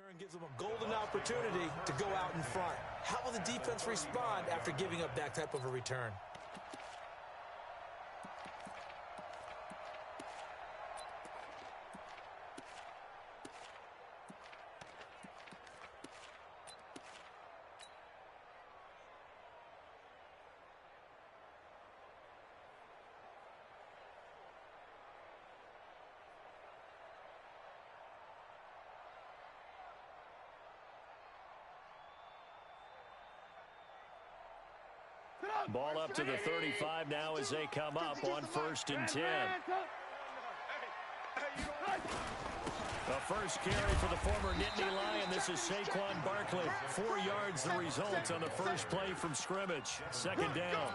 And gives them a golden opportunity to go out in front. How will the defense respond after giving up that type of a return? Ball up to the 35 now as they come up on 1st and 10. The first carry for the former Nittany Lion. This is Saquon Barkley. 4 yards the result on the first play from scrimmage. 2nd down.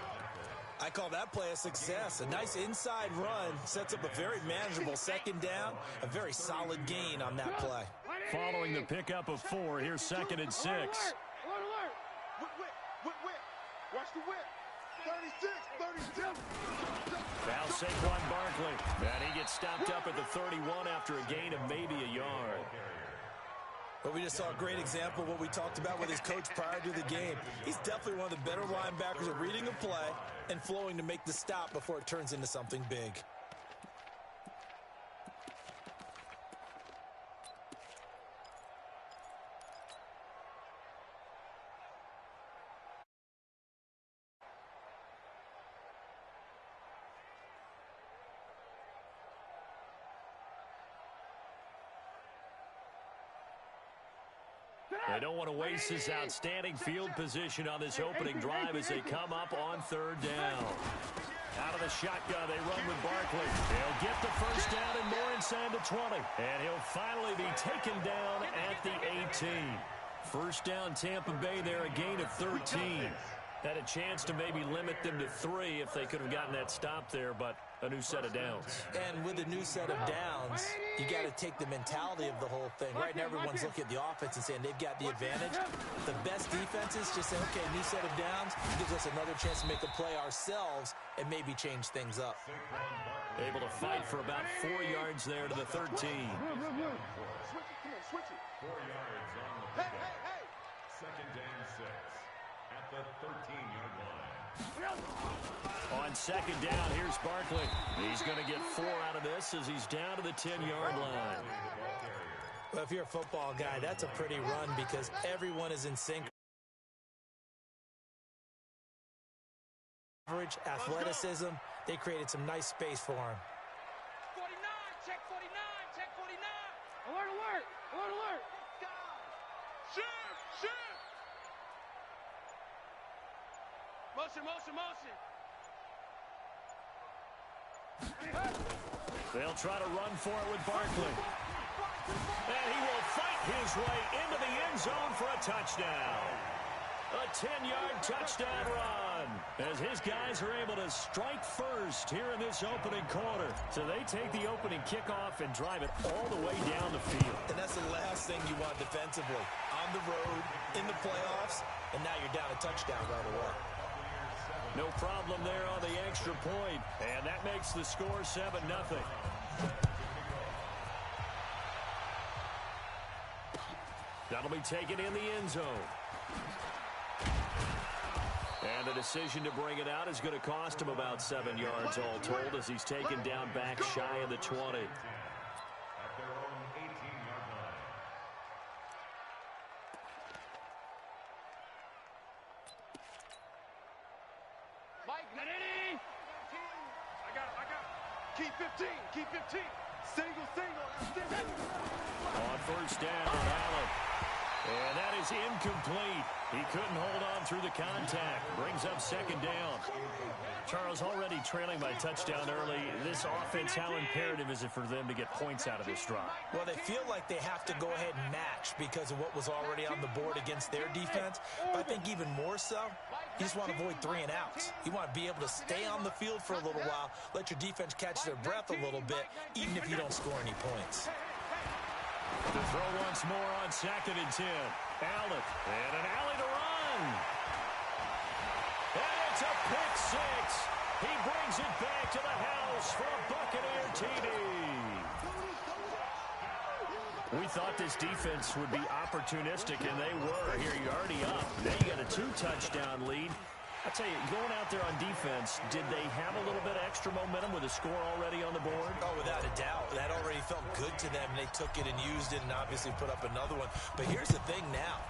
I call that play a success. A nice inside run sets up a very manageable 2nd down. A very solid gain on that play. Following the pickup of 4, here's 2nd and 6. Watch the whip. 36, 37. Now Saquon Barkley. And he gets stopped up at the 31 after a gain of maybe a yard. But we just saw a great example of what we talked about with his coach prior to the game. He's definitely one of the better linebackers at reading a play and flowing to make the stop before it turns into something big. They don't want to waste this outstanding field position on this opening drive as they come up on 3rd down. Out of the shotgun, they run with Barkley. He'll get the first down and more inside the 20. And he'll finally be taken down at the 18. First down, Tampa Bay there, a gain of 13. Had a chance to maybe limit them to 3 if they could have gotten that stop there, but a new set of downs. And with a new set of downs, you got to take the mentality of the whole thing. Right now, everyone's looking at the offense and saying they've got the advantage. The best defenses just say, okay, new set of downs gives us another chance to make a play ourselves and maybe change things up. Able to fight for about 4 yards there to the 13. Switch it. Come on, switch it. 4 yards on the pickup. Hey. 2nd and 6 at the 13-yard line. On 2nd down, here's Barkley. He's going to get 4 out of this as he's down to the 10-yard line. Well, if you're a football guy, that's a pretty run because everyone is in sync. Average athleticism, they created some nice space for him. 49, check 49, check 49. Alert. Shoot. Motion. They'll try to run for it with Barkley. And he will fight his way into the end zone for a touchdown. A 10-yard touchdown run as his guys are able to strike first here in this opening quarter. So they take the opening kickoff and drive it all the way down the field. And that's the last thing you want defensively. On the road, in the playoffs, and now you're down a touchdown right away. No problem there on the extra point. And that makes the score 7-0. That'll be taken in the end zone. And the decision to bring it out is going to cost him about 7 yards all told as he's taken down back shy of the 20. At their own 18-yard line. Mike, I got it. Keep 15. Single. On 1st down, Allen. And that is incomplete. He couldn't hold on through the contact. Brings up 2nd down. Charles, already trailing by touchdown early. This offense, how imperative is it for them to get points out of this drive? Well, they feel like they have to go ahead and match because of what was already on the board against their defense. But I think even more so, you just want to avoid 3 and outs. You want to be able to stay on the field for a little while, let your defense catch their breath a little bit, even if you don't score any points. The throw once more on 2nd and 10. Allen, and an alley to run. And it's a pick 6. He brings it back to the house for a Buccaneer TD. We thought this defense would be opportunistic, and they were. Here, you're already up. Now you got a 2-touchdown lead. I tell you, going out there on defense, did they have a little bit of extra momentum with a score already on the board? Oh, without a doubt. That already felt good to them. They took it and used it and obviously put up another one. But here's the thing now.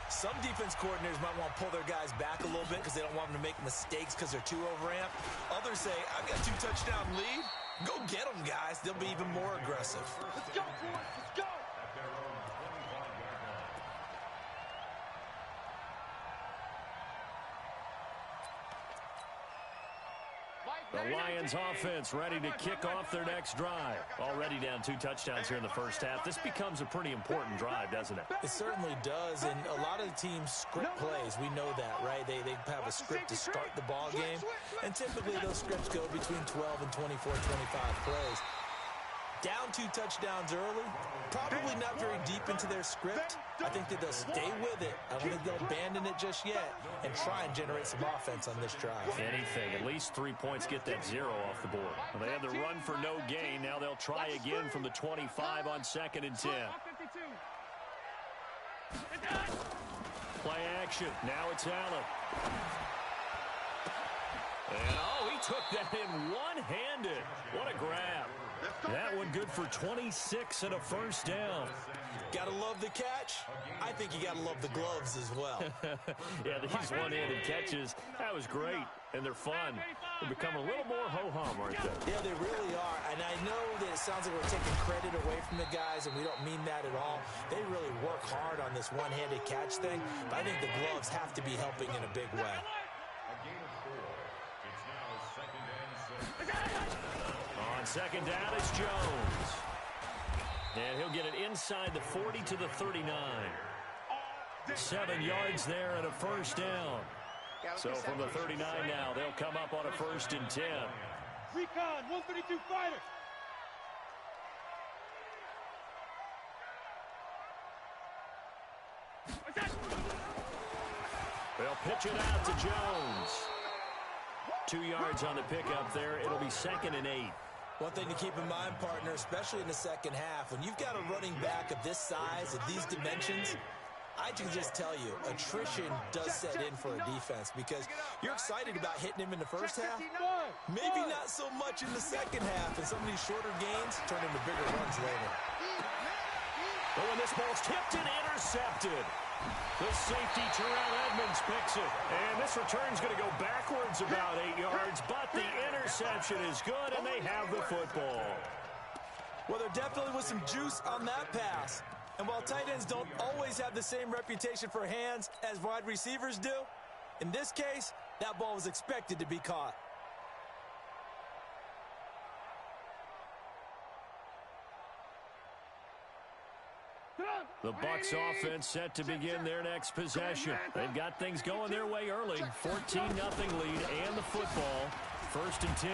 Some defense coordinators might want to pull their guys back a little bit because they don't want them to make mistakes because they're too overamped. Others say, I've got 2-touchdown lead. Go get them, guys. They'll be even more aggressive. Let's go, boys. Let's go. The Lions offense ready to kick off their next drive. Already down 2 touchdowns here in the first half. This becomes a pretty important drive, doesn't it? It certainly does, and a lot of the teams script plays. We know that, right? They have a script to start the ball game, and typically those scripts go between 12 and 24, 25 plays. Down 2 touchdowns early, probably not very deep into their script. I think that they'll stay with it. I don't think they'll abandon it just yet and try and generate some offense on this drive. Anything. At least 3 points get that 0 off the board. Well, they had the run for no gain. Now they'll try again from the 25 on 2nd and 10. Play action. Now it's Allen. And, oh, he took that in one-handed. What a grab. That one good for 26 and a first down. Gotta love the catch. I think you gotta love the gloves as well. Yeah, these one-handed catches, that was great, and they're fun. They become a little more ho-hum, aren't they? Yeah, they really are, and I know that it sounds like we're taking credit away from the guys, and we don't mean that at all. They really work hard on this one-handed catch thing, but I think the gloves have to be helping in a big way. On 2nd down, it's Jones. And he'll get it inside the 40 to the 39. 7 yards there and a first down. So from the 39 now, they'll come up on a 1st and 10. Recon, 132 fighters. They'll pitch it out to Jones. 2 yards on the pickup there. It'll be 2nd and 8. One thing to keep in mind, partner, especially in the second half, when you've got a running back of this size, of these dimensions, I can just tell you, attrition does set in for a defense because you're excited about hitting him in the first half. Maybe not so much in the second half, and some of these shorter gains turn into bigger runs later. But when this ball's tipped and intercepted, the safety, Terrell Edmonds, picks it. And this return's going to go backwards about 8 yards, but the interception is good, and they have the football. Well, there definitely was some juice on that pass. And while tight ends don't always have the same reputation for hands as wide receivers do, in this case, that ball was expected to be caught. The Bucs offense set to begin their next possession. They've got things going their way early. 14-0 lead and the football. 1st and 10.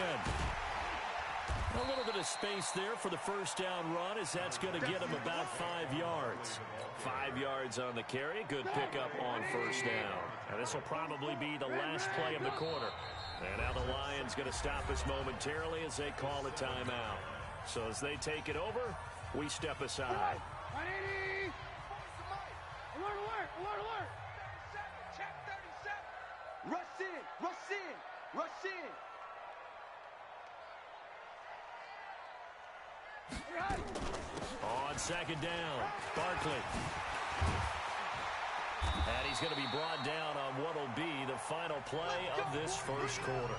A little bit of space there for the first down run as that's going to get them about 5 yards. 5 yards on the carry. Good pickup on 1st down. And this will probably be the last play of the quarter. And now the Lions going to stop us momentarily as they call a timeout. So as they take it over, we step aside. 180! Alert, alert, alert, alert! 37, check 37. Rush in, rush in, rush in. On 2nd down, Barkley. And he's going to be brought down on what will be the final play of this first quarter.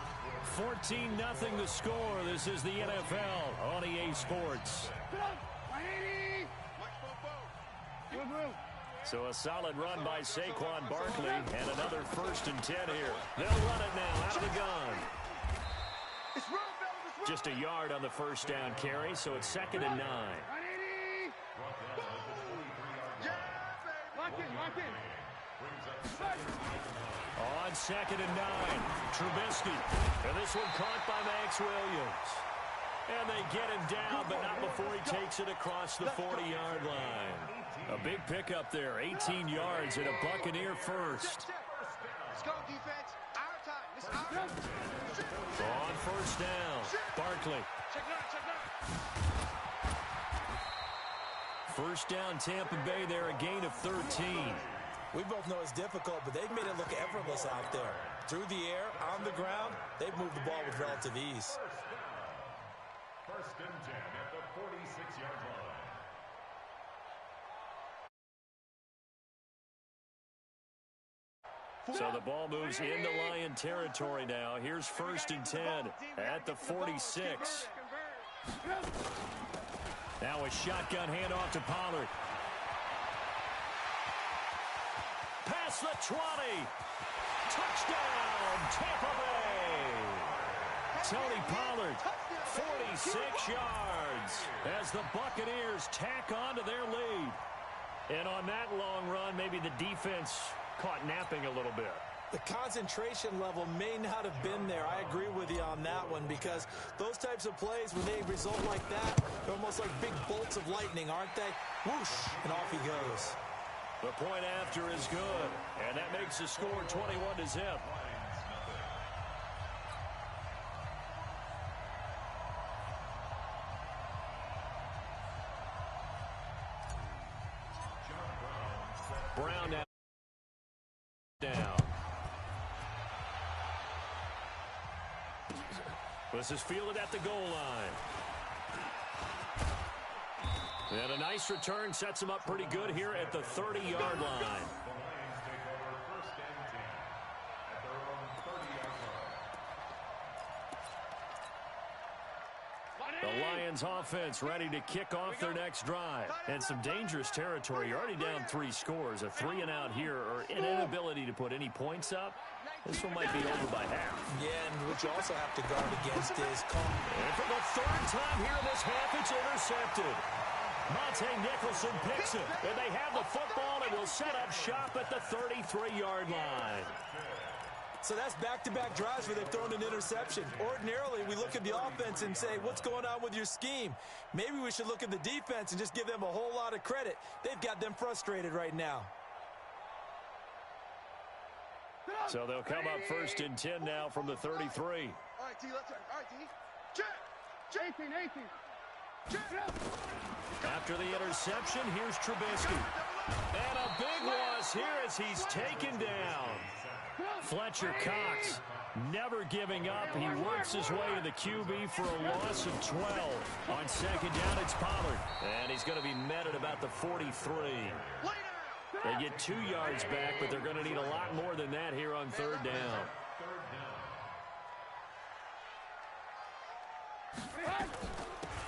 14-0 the score. This is the NFL on EA Sports. 180! So a solid run by Saquon Barkley and another 1st and 10 here. They'll run it now out of the gun. Just a yard on the first down carry, so it's 2nd and 9. 180! Lock in, lock in. On 2nd and 9, Trubisky. And this one caught by Max Williams. And they get him down, but not before he takes it across the 40-yard line. A big pickup there, 18 yards and a Buccaneer first. Let's go, defense. Our time. This is our time. On 1st down, Barkley. Check it out, check it out. First down, Tampa Bay there, a gain of 13. We both know it's difficult, but they've made it look effortless out there. Through the air, on the ground, they've moved the ball with relative ease. First and 10 at the 46-yard line. So the ball moves into Lion territory now. Here's first and 10 at the 46. Now a shotgun handoff to Pollard. Past the 20. Touchdown, Tampa Bay. Tony Pollard, 46 yards as the Buccaneers tack on to their lead. And on that long run, maybe the defense caught napping a little bit. The concentration level may not have been there. I agree with you on that one, because those types of plays, when they result like that, they're almost like big bolts of lightning, aren't they? Whoosh, and off he goes. The point after is good, and that makes the score 21-0. Brown down. This is fielded at the goal line. And a nice return sets him up pretty good here at the 30-yard line. The Lions offense ready to kick off their next drive. And some dangerous territory. You're already down 3 scores. A 3 and out here, or an inability to put any points up. This one might be over by half. Yeah, and what you also have to guard against is And for the 3rd time here in this half, it's intercepted. Monte Nicholson picks it. And they have the football and will set up shop at the 33-yard line. So that's back-to-back drives where they've thrown an interception. Ordinarily, we look at the offense and say, what's going on with your scheme? Maybe we should look at the defense and just give them a whole lot of credit. They've got them frustrated right now. So they'll come up first and 10 now from the 33. All right, T, let's turn. All right, T. Check. 18. After the interception, here's Trubisky. And a big loss here as he's taken down. Fletcher Cox never giving up. He works his way to the QB for a loss of 12. On 2nd down, it's Pollard. And he's going to be met at about the 43. They get 2 yards back, but they're going to need a lot more than that here on 3rd down.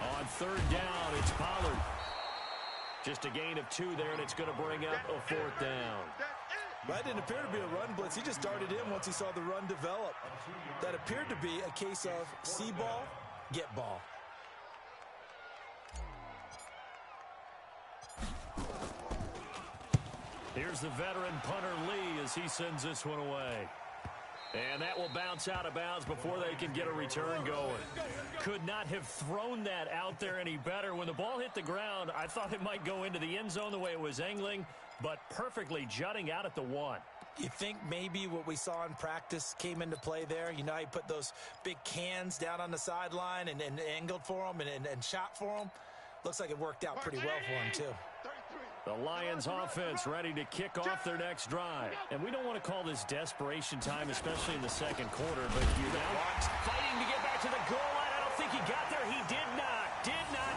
On 3rd down, it's Pollard. Just a gain of 2 there, and it's going to bring up a 4th down. That didn't appear to be a run blitz. He just darted in once he saw the run develop. That appeared to be a case of see ball, get ball. Here's the veteran punter Lee as he sends this one away. And that will bounce out of bounds before they can get a return going. Could not have thrown that out there any better. When the ball hit the ground, I thought it might go into the end zone the way it was angling, but perfectly jutting out at the 1. You think maybe what we saw in practice came into play there? You know, he put those big cans down on the sideline and angled for them and shot for them. Looks like it worked out pretty well for him, too. The Lions offense ready to kick off their next drive. And we don't want to call this desperation time, especially in the 2nd quarter, but you're now fighting to get back to the goal line. I don't think he got there. He did not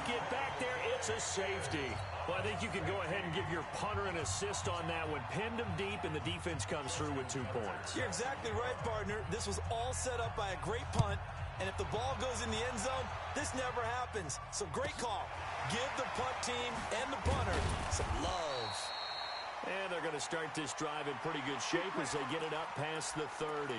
get back there. It's a safety. Well, I think you can go ahead and give your punter an assist on that one. Pinned him deep, and the defense comes through with 2 points. You're exactly right, partner. This was all set up by a great punt, and if the ball goes in the end zone, this never happens. So great call. Give the punt team and the punter some love. And they're going to start this drive in pretty good shape as they get it up past the 30.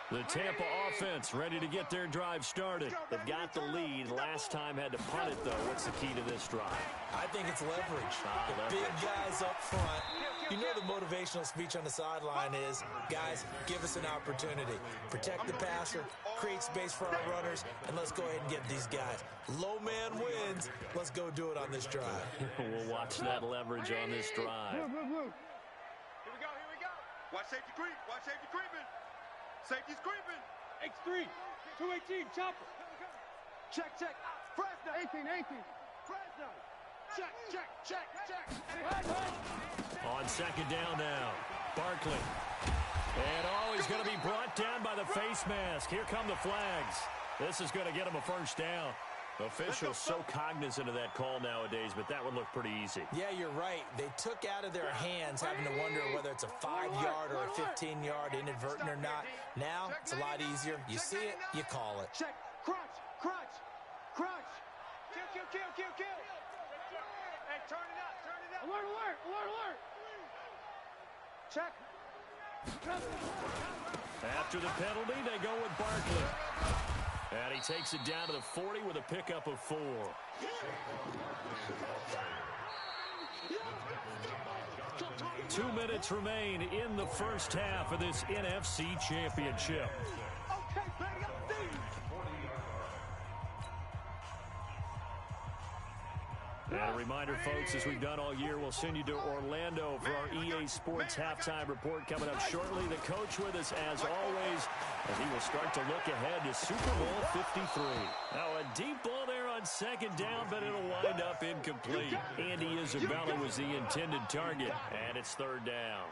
The Tampa offense ready to get their drive started. They've got the lead. Last time had to punt it, though. What's the key to this drive? I think it's leverage. The big guys up front. You know the motivational speech on the sideline is, guys, give us an opportunity. Protect the passer, create space for our runners, and let's go ahead and get these guys. Low man wins. Let's go do it on this drive. We'll watch that leverage on this drive. Here we go. Watch safety creep. Watch safety creeping. Safety's creeping. X3, 218, chopper. Check. Fresno. 18. Fresno. Check. On second down now, Barkley. And he's going to be brought down by the face mask. Here come the flags. This is going to get him a first down. Officials so cognizant of that call nowadays, but that would look pretty easy. Yeah, you're right. They took out of their hands having to wonder whether it's a 5-yard or a 15-yard inadvertent or not. Now, it's a lot easier. You see it, you call it. Check. Crunch. Kill. Hey, turn it up. Alert. Check. After the penalty, they go with Barkley. And he takes it down to the 40 with a pickup of 4. 2 minutes remain in the first half of this NFC Championship. Okay, baby, I'm deep. And a reminder, folks, as we've done all year, we'll send you to Orlando for our EA Sports halftime report coming up shortly. The coach with us, as always, as he will start to look ahead to Super Bowl 53. Now, a deep ball there on second down, but it'll wind up incomplete. Andy Isabella was the intended target, and it's third down.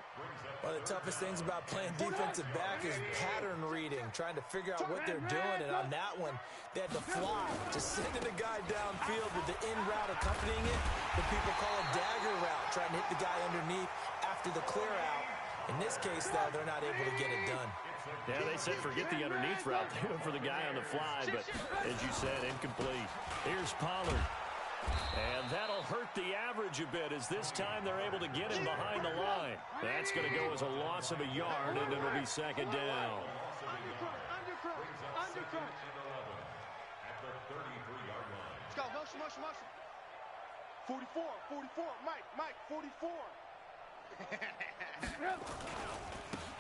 One of the toughest things about playing defensive back is pattern reading, trying to figure out what they're doing. And on that one, they had to fly, just sending a guy downfield with the in route accompanying it. The people call a dagger route, trying to hit the guy underneath after the clear out. In this case, though, they're not able to get it done. Yeah, they said forget the underneath route. They went for the guy on the fly, but as you said, incomplete. Here's Pollard. And that'll hurt the average a bit as this time they're able to get him behind the line. That's going to go as a loss of a yard, and it'll be second down. Undercrunch. At the 33-yard line. Let's go, motion. 44, Mike, 44.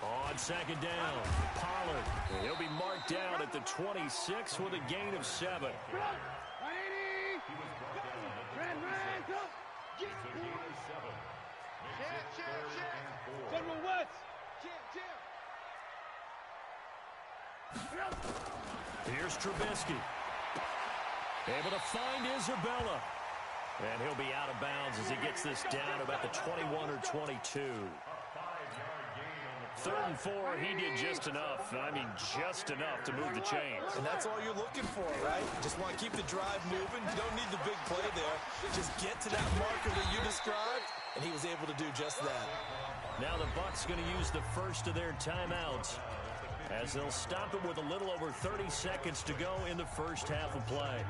On second down, Pollard. He'll be marked down at the 26 with a gain of 7. General West. Here's Trubisky. Able to find Isabella. And he'll be out of bounds as he gets this down about the 21 or 22. 3rd and 4, he did just enough. I mean, just enough to move the chains. And that's all you're looking for, right? Just want to keep the drive moving. You don't need the big play there. Just get to that marker that you described, and he was able to do just that. Now the Bucs going to use the first of their timeouts as they'll stop it with a little over 30 seconds to go in the first half of play.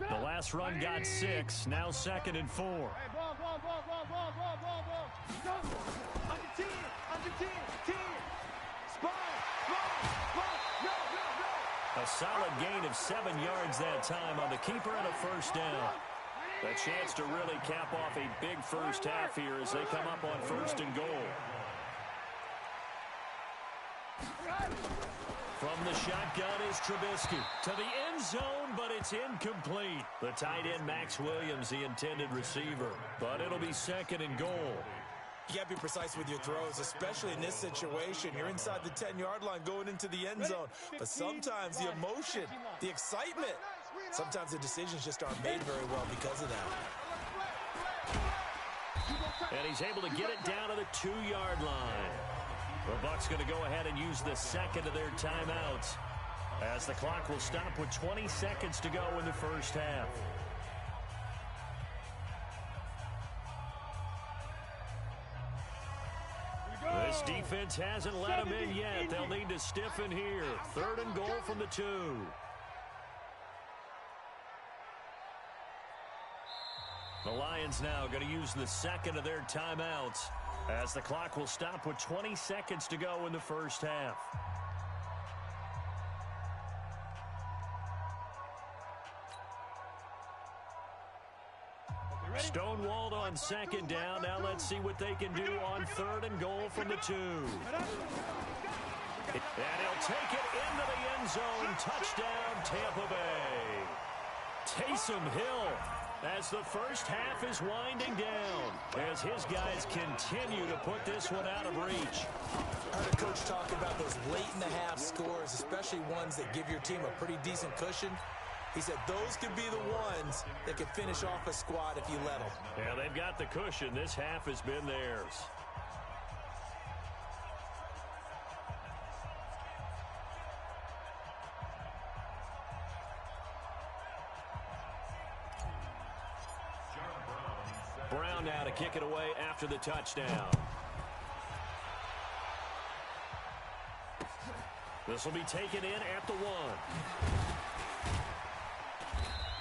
The last run got 6, now 2nd and 4. Hey, ball. Under 10. 10. Spot. No. A solid gain of 7 yards that time on the keeper and a first down. A chance to really cap off a big first half here as they come up on 1st and goal. From the shotgun is Trubisky to the end zone, but it's incomplete. The tight end, Max Williams, the intended receiver. But it'll be 2nd and goal. You got to be precise with your throws, especially in this situation. You're inside the 10-yard line going into the end zone. But sometimes the emotion, the excitement, sometimes the decisions just aren't made very well because of that. And he's able to get it down to the 2-yard line. The Bucs going to go ahead and use the 2nd of their timeouts as the clock will stop with 20 seconds to go in the first half. This defense hasn't let them in yet. They'll need to stiffen here. 3rd and goal from the 2. The Lions now going to use the 2nd of their timeouts as the clock will stop with 20 seconds to go in the first half. Stonewalled on on second down. Now let's see what they can do on third and goal from the 2. And he'll take it into the end zone. Touchdown, Tampa Bay. Taysom Hill, as the first half is winding down, as his guys continue to put this one out of reach. I heard a coach talk about those late-in-the-half scores, especially ones that give your team a pretty decent cushion. He said those could be the ones that could finish off a squad if you let them. Yeah, they've got the cushion. This half has been theirs. Brown now to kick it away after the touchdown. This will be taken in at the 1.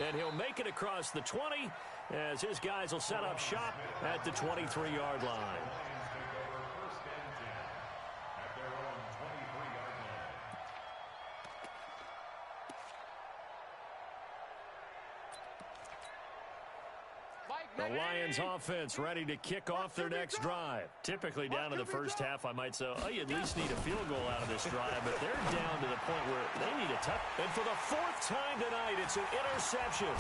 And he'll make it across the 20 as his guys will set up shop at the 23-yard line. The Lions offense ready to kick off their next drive. Typically down to the first half, I might say, oh, you at least need a field goal out of this drive, but they're down to the point where they need a touch. And for the 4th time tonight, it's an interception.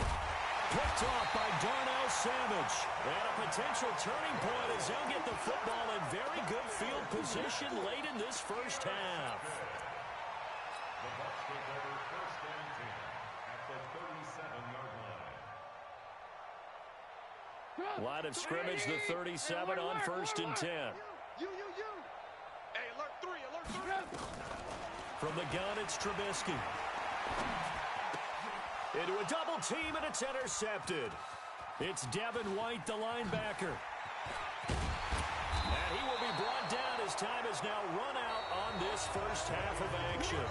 Picked off by Darnell Savage. And a potential turning point as they'll get the football in very good field position late in this first half. The Bucs take over first and 10 at the 37-yard line. Line of scrimmage, the 37 on first and 10. You. Hey, alert 3, alert 3. From the gun, it's Trubisky. Into a double team, and it's intercepted. It's Devin White, the linebacker. And he will be brought down as time has now run out on this first half of action.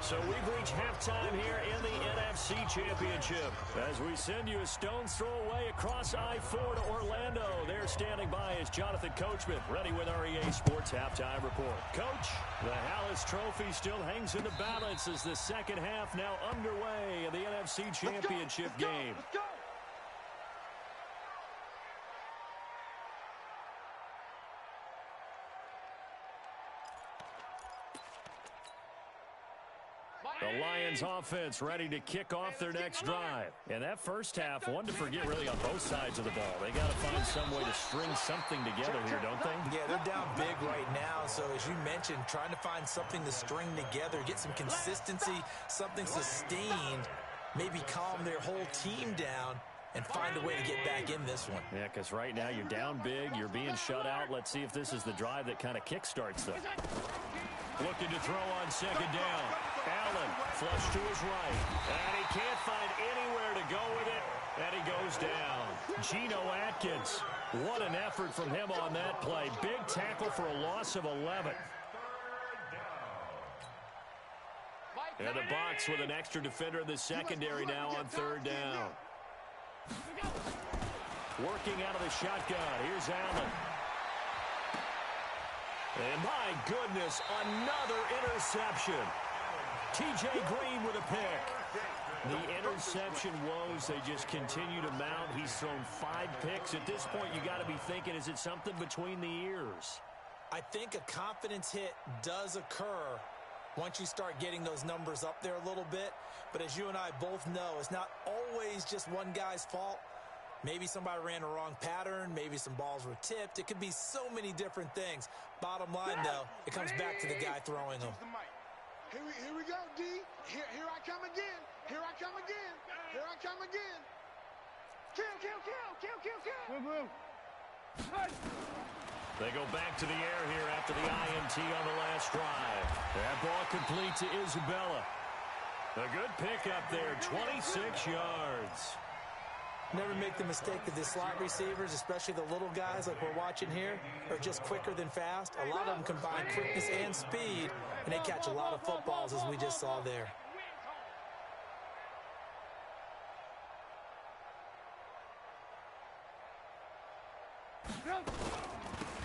So we've reached halftime here in the NFC Championship. As we send you a stone's throw away across I-4 to Orlando. There standing by is Jonathan Coachman, ready with our EA Sports Halftime Report. Coach, the Hallis Trophy still hangs in the balance as the second half now underway in the NFC Championship game. Let's go. The Lions offense ready to kick off their next drive. And that first half, one to forget really on both sides of the ball. They got to find some way to string something together here, don't they? Yeah, they're down big right now. So as you mentioned, trying to find something to string together, get some consistency, something sustained, maybe calm their whole team down and find a way to get back in this one. Yeah, because right now you're down big, you're being shut out. Let's see if this is the drive that kind of kickstarts them. Looking to throw on second down. Allen, flush to his right. And he can't find anywhere to go with it. And he goes down. Geno Atkins. What an effort from him on that play. Big tackle for a loss of 11. And the box with an extra defender in the secondary now on third down. Working out of the shotgun. Here's Allen. And my goodness, another interception. T.J. Green with a pick. The interception woes, they just continue to mount. He's thrown 5 picks. At this point, you got to be thinking, is it something between the ears? I think a confidence hit does occur once you start getting those numbers up there a little bit. But as you and I both know, it's not always just one guy's fault. Maybe somebody ran a wrong pattern. Maybe some balls were tipped. It could be so many different things. Bottom line, though, it comes back to the guy throwing them. Here we go, D. Here I come again. Here I come again. Here I come again. Kill. Boom. They go back to the air here after the INT on the last drive. That ball complete to Isabella. A good pickup there, 26 yards. Never make the mistake that the slot receivers, especially the little guys like we're watching here, are just quicker than fast. A lot of them combine quickness and speed, and they catch a lot of footballs, as we just saw there.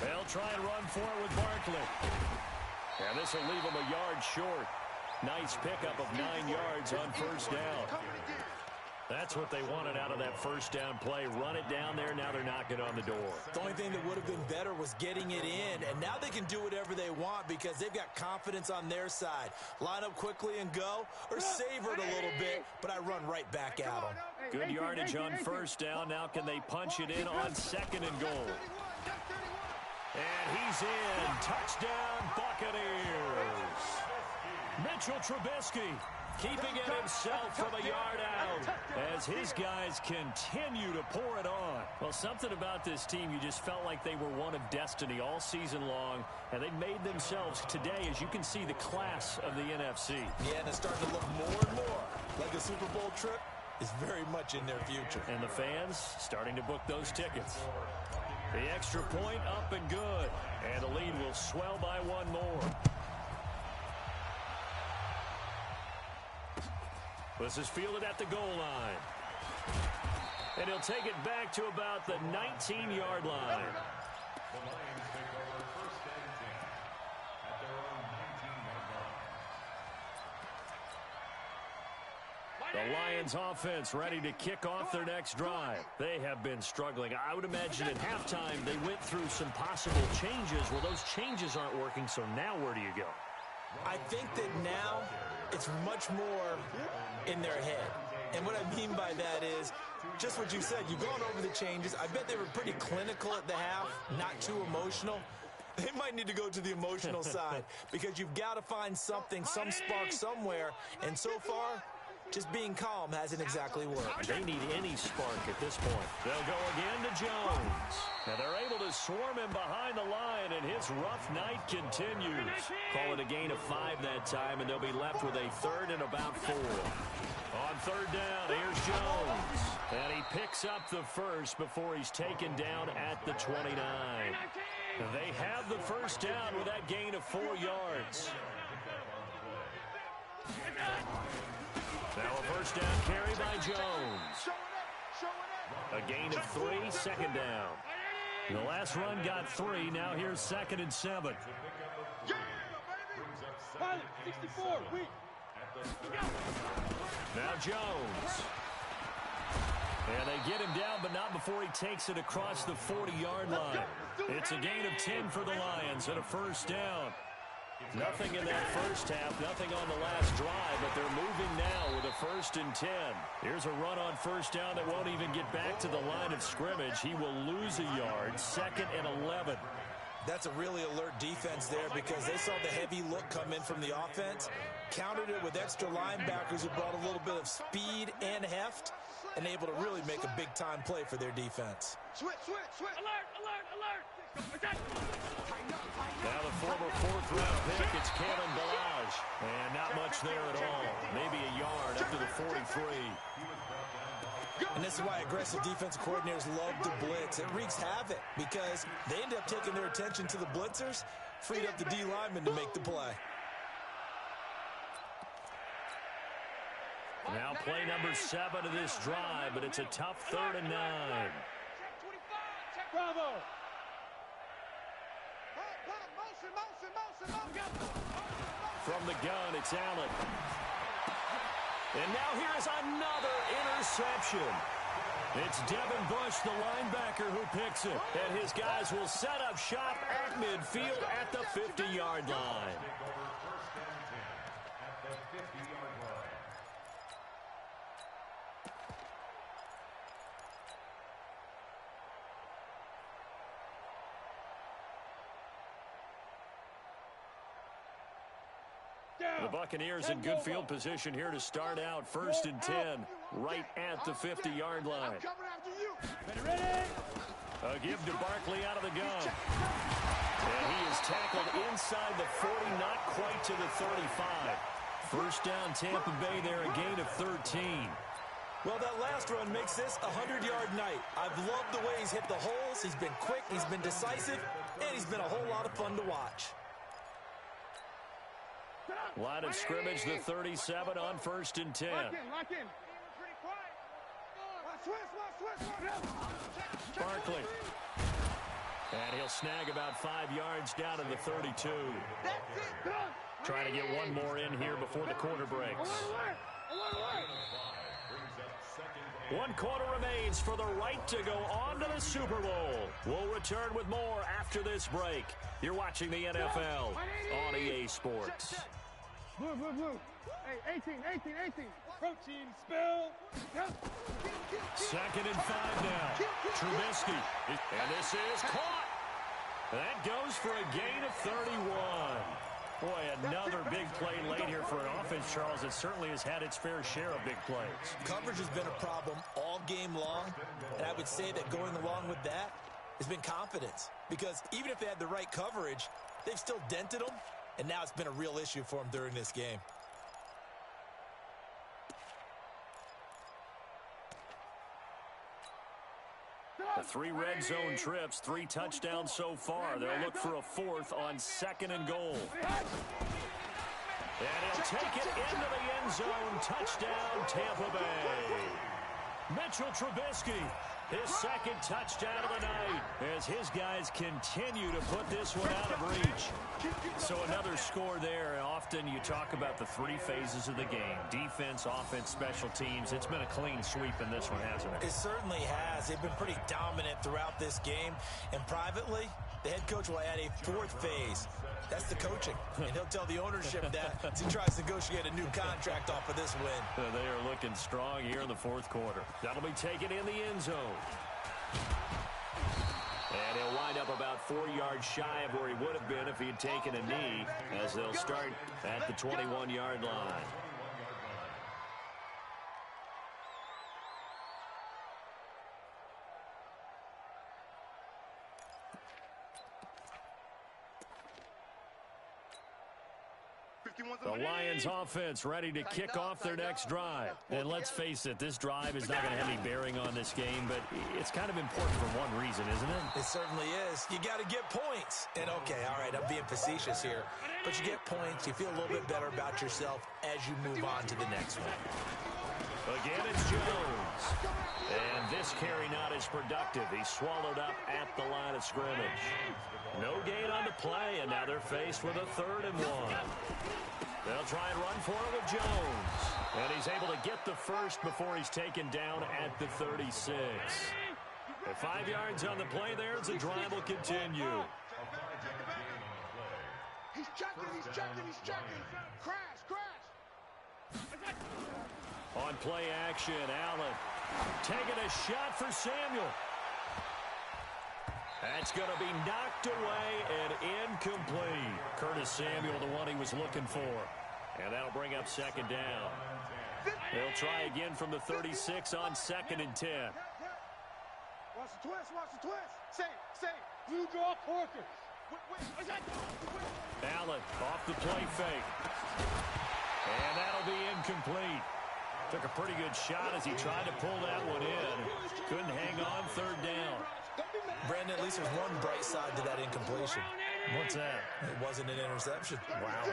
They'll try and run for it with Barkley. And this will leave him a yard short. Nice pickup of 9 yards on first down. That's what they wanted out of that first down play. Run it down there. Now they're knocking on the door. The only thing that would have been better was getting it in, and now they can do whatever they want because they've got confidence on their side. Line up quickly and go, or savor it a little bit, but I run right back at them. Good yardage on first down. Now can they punch it in on second and goal? And he's in. Touchdown, Buccaneers. Mitchell Trubisky keeping it himself from a yard out as his guys continue to pour it on. Well, something about this team, you just felt like they were one of destiny all season long, and they made themselves today, as you can see, the class of the NFC. Yeah, and it's starting to look more and more like a Super Bowl trip is very much in their future. And the fans starting to book those tickets. The extra point up and good, and the lead will swell by one more. This is fielded at the goal line. And he'll take it back to about the 19-yard line. The Lions take over first and 10 at their own 19-yard line. The Lions offense ready to kick off their next drive. They have been struggling. I would imagine at halftime they went through some possible changes. Well, those changes aren't working, so now where do you go? I think that now it's much more in their head. And what I mean by that is just what you said. You've gone over the changes. I bet they were pretty clinical at the half, not too emotional. They might need to go to the emotional side because you've got to find something, some spark somewhere. And so far, just being calm hasn't exactly worked. They need any spark at this point. They'll go again to Jones. And they're able to swarm him behind the line, and his rough night continues. Call it a gain of 5 that time, and they'll be left with a third and about 4. On third down, here's Jones. And he picks up the first before he's taken down at the 29. They have the first down with that gain of 4 yards. Now a first down carry by Jones. A gain of 3, second down. The last run got 3. Now here's 2nd and 7. 64, weak. Now Jones. And they get him down, but not before he takes it across the 40-yard line. It's a gain of 10 for the Lions and a first down. Nothing in that first half, nothing on the last drive, but they're moving now with a 1st and 10. Here's a run on first down that won't even get back to the line of scrimmage. He will lose a yard, 2nd and 11. That's a really alert defense there because they saw the heavy look come in from the offense, countered it with extra linebackers who brought a little bit of speed and heft, and able to really make a big-time play for their defense. Switch. Alert. Now the former 4th-round pick, it's Kalen Ballage. And not much there at all. Maybe a yard up to the 43. And this is why aggressive defensive coordinators love to blitz. It wreaks havoc because they end up taking their attention to the blitzers, freed up the D lineman to make the play. Now play number 7 of this drive, but it's a tough 3rd and 9. Bravo. From the gun, it's Allen. And now here's another interception. It's Devin Bush, the linebacker, who picks it. And his guys will set up shop at midfield at the 50-yard line. The Buccaneers in good field position here to start out. 1st and 10, right at the 50-yard line. A give to Barkley out of the gun. And he is tackled inside the 40, not quite to the 35. First down, Tampa Bay there, a gain of 13. Well, that last run makes this a 100-yard night. I've loved the way he's hit the holes. He's been quick, he's been decisive, and he's been a whole lot of fun to watch. Line of scrimmage, the 37 on 1st and 10. Lock in. Barkley. And he'll snag about 5 yards down to the 32. Trying to get one more in here before the quarter breaks. Brings up 2nd 1 quarter remains for the right to go on to the Super Bowl. We'll return with more after this break. You're watching the NFL on EA Sports. Blue. Hey, 18. Protein spill. 2nd and 5 now. Trubisky. And this is caught. That goes for a gain of 31. Boy, another big play late here for an offense, Charles. It certainly has had its fair share of big plays. Coverage has been a problem all game long, and I would say that going along with that has been confidence. Because even if they had the right coverage, they've still dented them, and now it's been a real issue for them during this game. The 3 red zone trips, 3 touchdowns so far. They'll look for a 4th on 2nd and goal. And he'll take it into the end zone. Touchdown, Tampa Bay. Mitchell Trubisky, his 2nd touchdown of the night as his guys continue to put this one out of reach. So another score there. Often you talk about the 3 phases of the game: defense, offense, special teams. It's been a clean sweep in this one, hasn't it? It certainly has. They've been pretty dominant throughout this game. And privately, the head coach will add a 4th phase. That's the coaching. And he'll tell the ownership that as he tries to negotiate a new contract off of this win. They are looking strong here in the 4th quarter. That'll be taken in the end zone. And he'll wind up about 4 yards shy of where he would have been if he had taken a knee, as they'll start at the 21-yard line. The Lions offense ready to kick off their next drive. And let's face it, this drive is not going to have any bearing on this game, but it's kind of important for one reason, isn't it? It certainly is. You got to get points. And okay, all right, I'm being facetious here. But you get points, you feel a little bit better about yourself as you move on to the next one. Again, it's Jones. And this carry not as productive. He's swallowed up at the line of scrimmage. No gain on the play, and now they're faced with a 3rd and 1. They'll try and run for it with Jones. And he's able to get the first before he's taken down at the 36. At 5 yards on the play there, the drive will continue. He's checking. Crash. On play action, Allen taking a shot for Samuel. That's going to be knocked away and incomplete. Curtis Samuel, the one he was looking for. And that'll bring up 2nd down. They'll try again from the 36 on 2nd and 10. Watch the twist. Say. Blue draw Corker. Allen off the play fake. And that'll be incomplete. Took a pretty good shot as he tried to pull that one in. Couldn't hang on 3rd down. Brandon, at least there's one bright side to that incompletion. What's that? It wasn't an interception. Wow.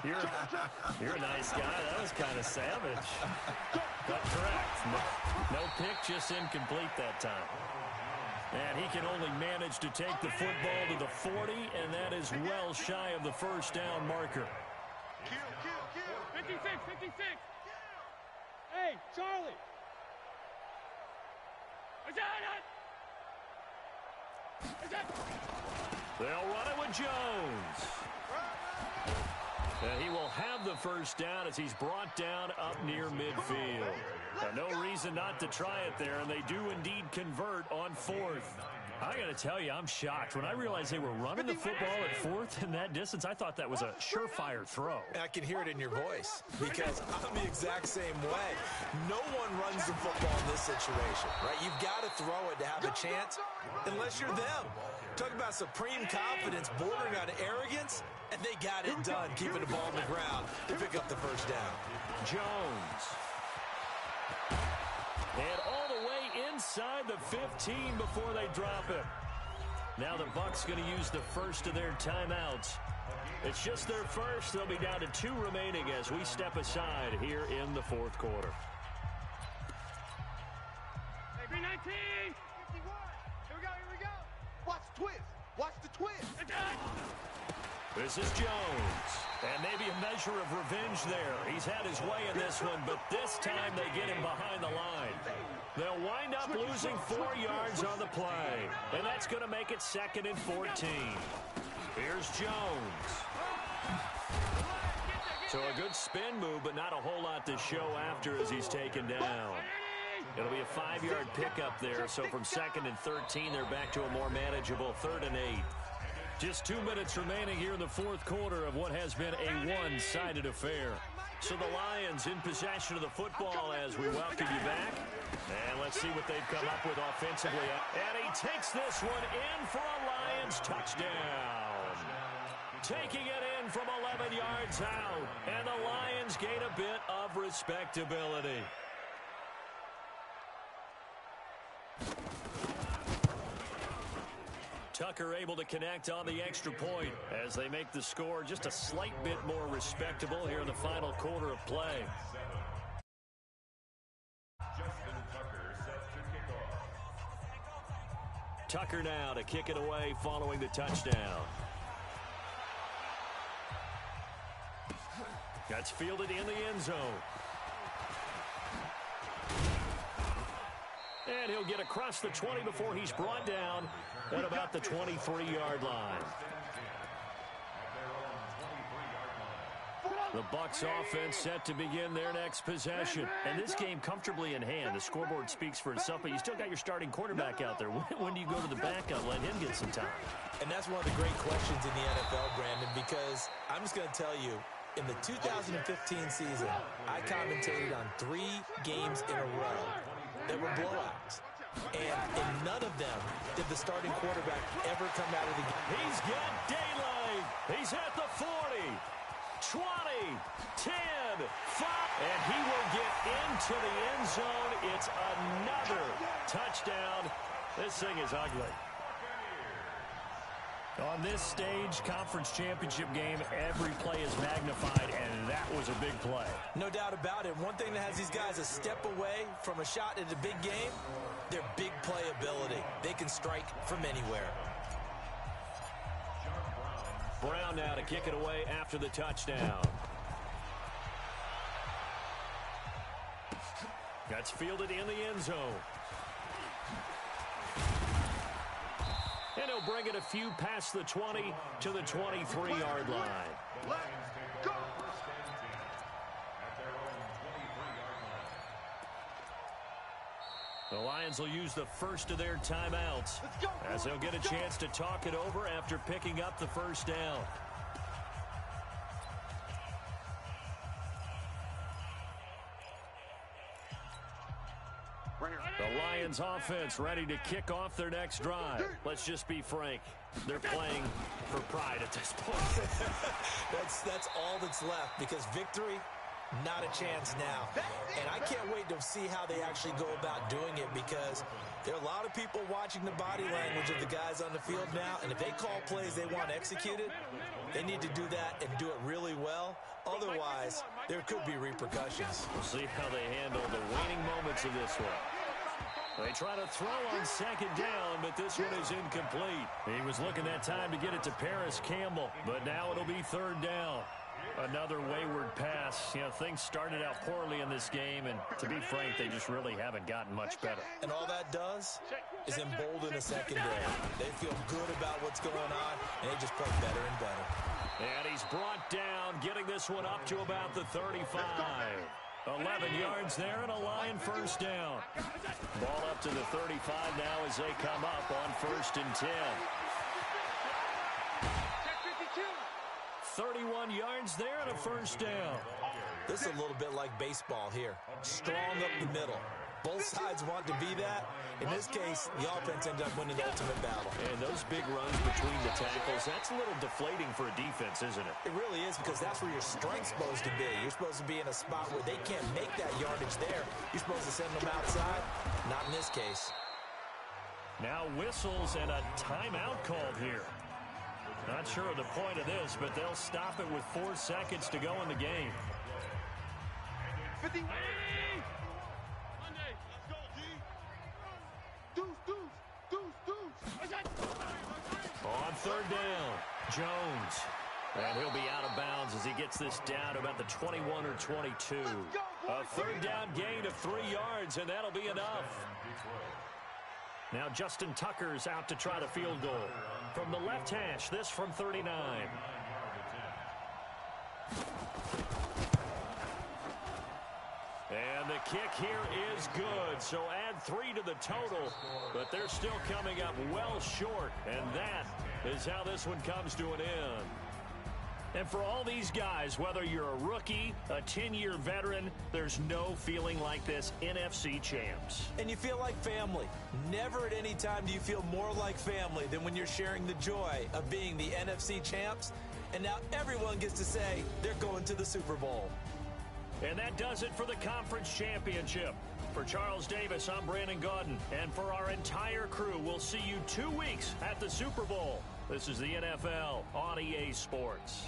You're a nice guy. That was kind of savage. But correct. No pick, just incomplete that time. And he can only manage to take the football to the 40, and that is well shy of the 1st down marker. 56. Hey, Charlie. They'll run it with Jones. And he will have the 1st down as he's brought down up near midfield. No reason not to try it there, and they do indeed convert on 4th. I got to tell you, I'm shocked. When I realized they were running the football at 4th in that distance, I thought that was a surefire throw. I can hear it in your voice because I'm the exact same way. No one runs the football in this situation, right? You've got to throw it to have a chance unless you're them. Talk about supreme confidence bordering on arrogance, and they got it done, keeping the ball on the ground to pick up the 1st down. Jones. And all the way inside the 15 before they drop him. Now the Bucs going to use the first of their timeouts. It's just their first. They'll be down to 2 remaining as we step aside here in the 4th quarter. Hey, 19. 51. Here we go. Watch the twist. This is Jones. And maybe a measure of revenge there. He's had his way in this one, but this time they get him behind the line. They'll wind up losing 4 yards on the play. And that's going to make it 2nd and 14. Here's Jones. So a good spin move, but not a whole lot to show after as he's taken down. It'll be a 5-yard pickup there. So from 2nd and 13, they're back to a more manageable 3rd and 8. Just 2 minutes remaining here in the 4th quarter of what has been a one-sided affair. So the Lions in possession of the football as we welcome you back. And let's see what they've come up with offensively. And he takes this one in for a Lions touchdown. Taking it in from 11 yards out. And the Lions gain a bit of respectability. Tucker able to connect on the extra point as they make the score just a slight bit more respectable here in the final quarter of play. Tucker now to kick it away following the touchdown. That's fielded in the end zone. And he'll get across the 20 before he's brought down at about the 23-yard line. The Bucs offense set to begin their next possession. And this game comfortably in hand. The scoreboard speaks for itself, but you still got your starting quarterback out there. When do you go to the backup, let him get some time? And that's one of the great questions in the NFL, Brandon, because I'm just going to tell you, in the 2015 season, I commentated on 3 games in a row that were blowouts. And in none of them did the starting quarterback ever come out of the game. He's got daylight. He's at the 40, 20, 10, 5. And he will get into the end zone. It's another touchdown. This thing is ugly. On this stage, conference championship game, every play is magnified, and that was a big play. No doubt about it. One thing that has these guys a step away from a shot at a big game, their big play ability. They can strike from anywhere. Brown now to kick it away after the touchdown. That's fielded in the end zone. And he'll bring it a few past the 20 to the 23-yard line. The Lions will use the first of their timeouts as they'll get a chance to talk it over after picking up the first down. The Lions offense ready to kick off their next drive. Let's just be frank. They're playing for pride at this point. That's all that's left, because victory, not a chance now. And I can't wait to see how they actually go about doing it, because there are a lot of people watching the body language of the guys on the field now, and if they call plays they want executed, they need to do that and do it really well. Otherwise, there could be repercussions. We'll see how they handle the waning moments of this one. They try to throw on second down, but this one is incomplete. He was looking that time to get it to Paris Campbell, but now it'll be third down. Another wayward pass. You know, things started out poorly in this game, and to be frank, they just really haven't gotten much better. And all that does is embolden the secondary. They feel good about what's going on, and they just play better and better. And he's brought down, getting this one up to about the 35. 11 yards there and a Lion first down. Ball up to the 35 now as they come up on 1st and 10. 31 yards there and a first down. This is a little bit like baseball here. Strong up the middle. Both sides want to be that. In this case, the offense ended up winning the ultimate battle. And those big runs between the tackles, that's a little deflating for a defense, isn't it? It really is, because that's where your strength's supposed to be. You're supposed to be in a spot where they can't make that yardage there. You're supposed to send them outside. Not in this case. Now whistles and a timeout called here. Not sure of the point of this, but they'll stop it with 4 seconds to go in the game. 50. On third down, Jones. And he'll be out of bounds as he gets this down to about the 21 or 22. A third down gain of 3 yards, and that'll be enough. Now Justin Tucker's out to try the field goal. From the left hash, this from 39. And the kick here is good, so add 3 to the total, but they're still coming up well short, and that is how this one comes to an end. And for all these guys, whether you're a rookie, a 10-year veteran, there's no feeling like this NFC champs. And you feel like family. Never at any time do you feel more like family than when you're sharing the joy of being the NFC champs. And now everyone gets to say they're going to the Super Bowl. And that does it for the conference championship. For Charles Davis, I'm Brandon Gaudin. And for our entire crew, we'll see you 2 weeks at the Super Bowl. This is the NFL on EA Sports.